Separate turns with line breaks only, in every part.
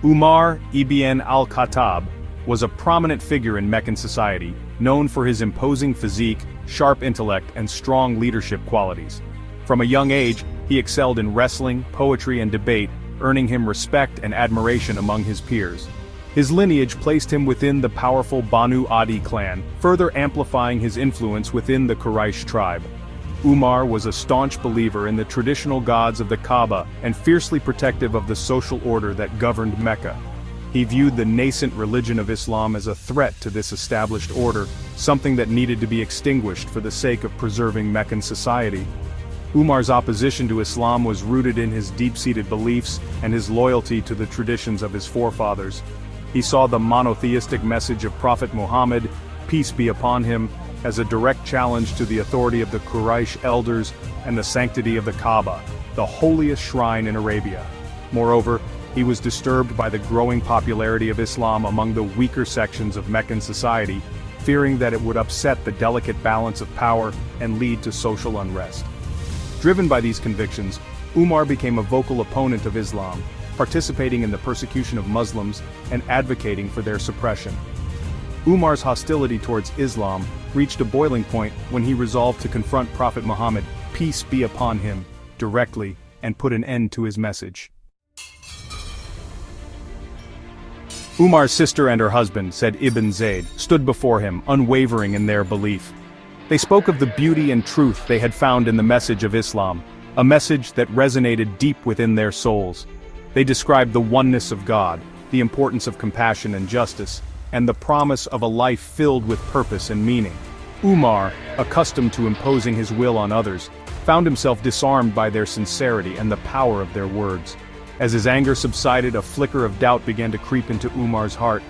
Umar ibn al-Khattab was a prominent figure in Meccan society, known for his imposing physique, sharp intellect, and strong leadership qualities. From a young age, he excelled in wrestling, poetry, and debate, earning him respect and admiration among his peers. His lineage placed him within the powerful Banu Adi clan, further amplifying his influence within the Quraysh tribe. Umar was a staunch believer in the traditional gods of the Kaaba and fiercely protective of the social order that governed Mecca. He viewed the nascent religion of Islam as a threat to this established order, something that needed to be extinguished for the sake of preserving Meccan society. Umar's opposition to Islam was rooted in his deep-seated beliefs and his loyalty to the traditions of his forefathers. He saw the monotheistic message of Prophet Muhammad, peace be upon him, as a direct challenge to the authority of the Quraysh elders and the sanctity of the Kaaba, the holiest shrine in Arabia. Moreover, he was disturbed by the growing popularity of Islam among the weaker sections of Meccan society, fearing that it would upset the delicate balance of power and lead to social unrest. Driven by these convictions, Umar became a vocal opponent of Islam, participating in the persecution of Muslims and advocating for their suppression. Umar's hostility towards Islam reached a boiling point when he resolved to confront Prophet Muhammad, peace be upon him, directly, and put an end to his message. Umar's sister and her husband, said Ibn Zayd, stood before him, unwavering in their belief. They spoke of the beauty and truth they had found in the message of Islam, a message that resonated deep within their souls. They described the oneness of God, the importance of compassion and justice, and the promise of a life filled with purpose and meaning. Umar, accustomed to imposing his will on others, found himself disarmed by their sincerity and the power of their words. As his anger subsided, a flicker of doubt began to creep into Umar's heart.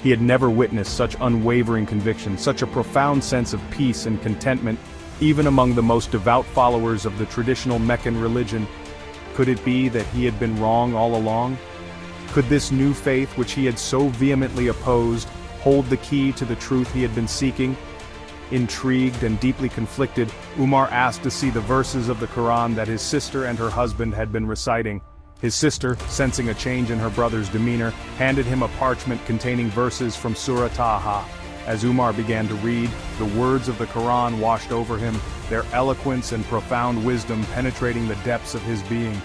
He had never witnessed such unwavering conviction, such a profound sense of peace and contentment, even among the most devout followers of the traditional Meccan religion. Could it be that he had been wrong all along? Could this new faith which he had so vehemently opposed hold the key to the truth he had been seeking? Intrigued and deeply conflicted, Umar asked to see the verses of the Quran that his sister and her husband had been reciting. His sister, sensing a change in her brother's demeanor, handed him a parchment containing verses from Surah Taha. As Umar began to read, the words of the Quran washed over him, their eloquence and profound wisdom penetrating the depths of his being.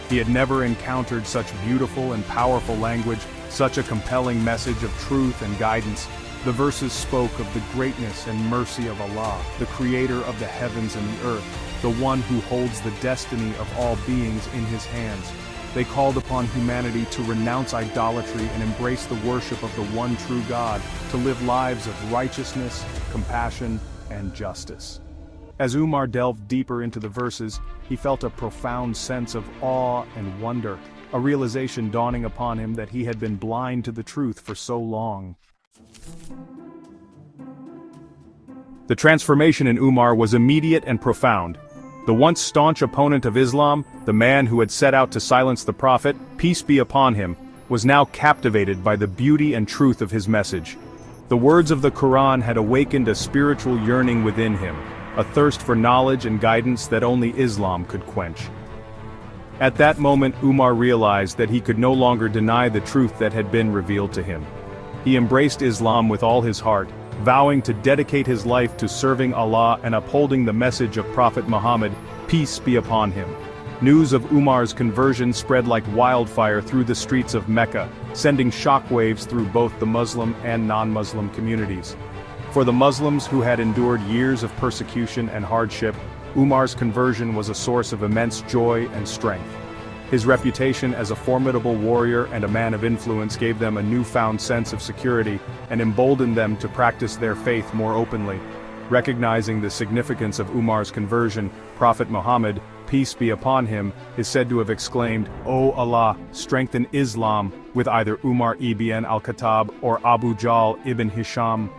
He had never encountered such beautiful and powerful language, such a compelling message of truth and guidance. The verses spoke of the greatness and mercy of Allah, the creator of the heavens and the earth, the one who holds the destiny of all beings in his hands. They called upon humanity to renounce idolatry and embrace the worship of the one true God, to live lives of righteousness, compassion, and justice. As Umar delved deeper into the verses, he felt a profound sense of awe and wonder, a realization dawning upon him that he had been blind to the truth for so long. The transformation in Umar was immediate and profound. The once staunch opponent of Islam, the man who had set out to silence the Prophet, peace be upon him, was now captivated by the beauty and truth of his message. The words of the Quran had awakened a spiritual yearning within him, a thirst for knowledge and guidance that only Islam could quench. At that moment, Umar realized that he could no longer deny the truth that had been revealed to him. He embraced Islam with all his heart, vowing to dedicate his life to serving Allah and upholding the message of Prophet Muhammad, peace be upon him. News of Umar's conversion spread like wildfire through the streets of Mecca, sending shockwaves through both the Muslim and non-Muslim communities. For the Muslims who had endured years of persecution and hardship, Umar's conversion was a source of immense joy and strength. His reputation as a formidable warrior and a man of influence gave them a newfound sense of security and emboldened them to practice their faith more openly. Recognizing the significance of Umar's conversion, Prophet Muhammad, peace be upon him, is said to have exclaimed, "O Allah, strengthen Islam," with either Umar ibn al-Khattab or Abu Jahl ibn Hisham.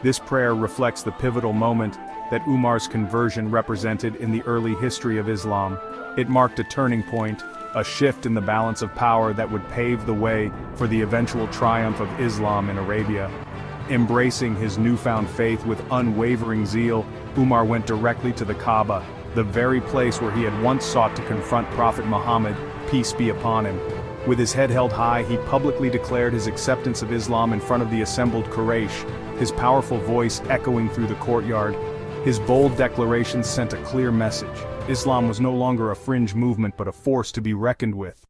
This prayer reflects the pivotal moment that Umar's conversion represented in the early history of Islam. It marked a turning point, a shift in the balance of power that would pave the way for the eventual triumph of Islam in Arabia. Embracing his newfound faith with unwavering zeal, Umar went directly to the Kaaba, the very place where he had once sought to confront Prophet Muhammad, peace be upon him. With his head held high, he publicly declared his acceptance of Islam in front of the assembled Quraysh, his powerful voice echoing through the courtyard. His bold declaration sent a clear message. Islam was no longer a fringe movement but a force to be reckoned with.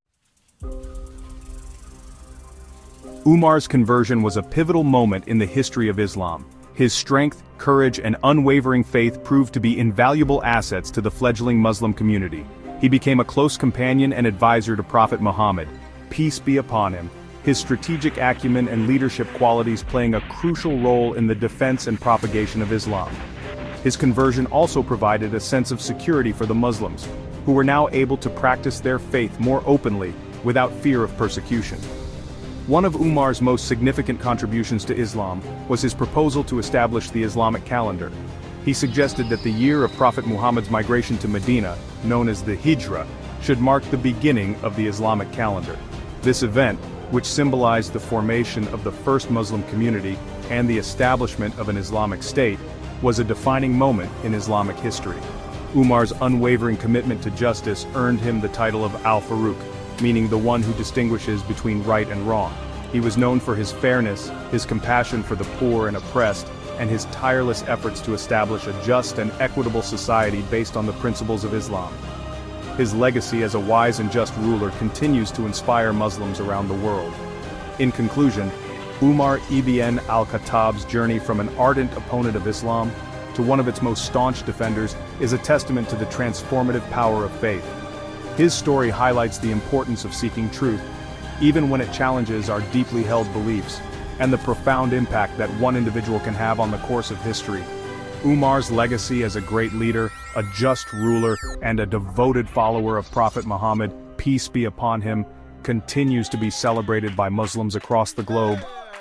Umar's conversion was a pivotal moment in the history of Islam. His strength, courage, and unwavering faith proved to be invaluable assets to the fledgling Muslim community. He became a close companion and advisor to Prophet Muhammad, peace be upon him, his strategic acumen and leadership qualities playing a crucial role in the defense and propagation of Islam. His conversion also provided a sense of security for the Muslims, who were now able to practice their faith more openly, without fear of persecution. One of Umar's most significant contributions to Islam was his proposal to establish the Islamic calendar. He suggested that the year of Prophet Muhammad's migration to Medina, known as the Hijra, should mark the beginning of the Islamic calendar. This event, which symbolized the formation of the first Muslim community and the establishment of an Islamic state, was a defining moment in Islamic history. Umar's unwavering commitment to justice earned him the title of Al-Faruq, meaning the one who distinguishes between right and wrong. He was known for his fairness, his compassion for the poor and oppressed, and his tireless efforts to establish a just and equitable society based on the principles of Islam. His legacy as a wise and just ruler continues to inspire Muslims around the world. In conclusion, Umar ibn al-Khattab's journey from an ardent opponent of Islam to one of its most staunch defenders is a testament to the transformative power of faith. His story highlights the importance of seeking truth, even when it challenges our deeply held beliefs, and the profound impact that one individual can have on the course of history. Umar's legacy as a great leader, a just ruler, and a devoted follower of Prophet Muhammad, peace be upon him, continues to be celebrated by Muslims across the globe.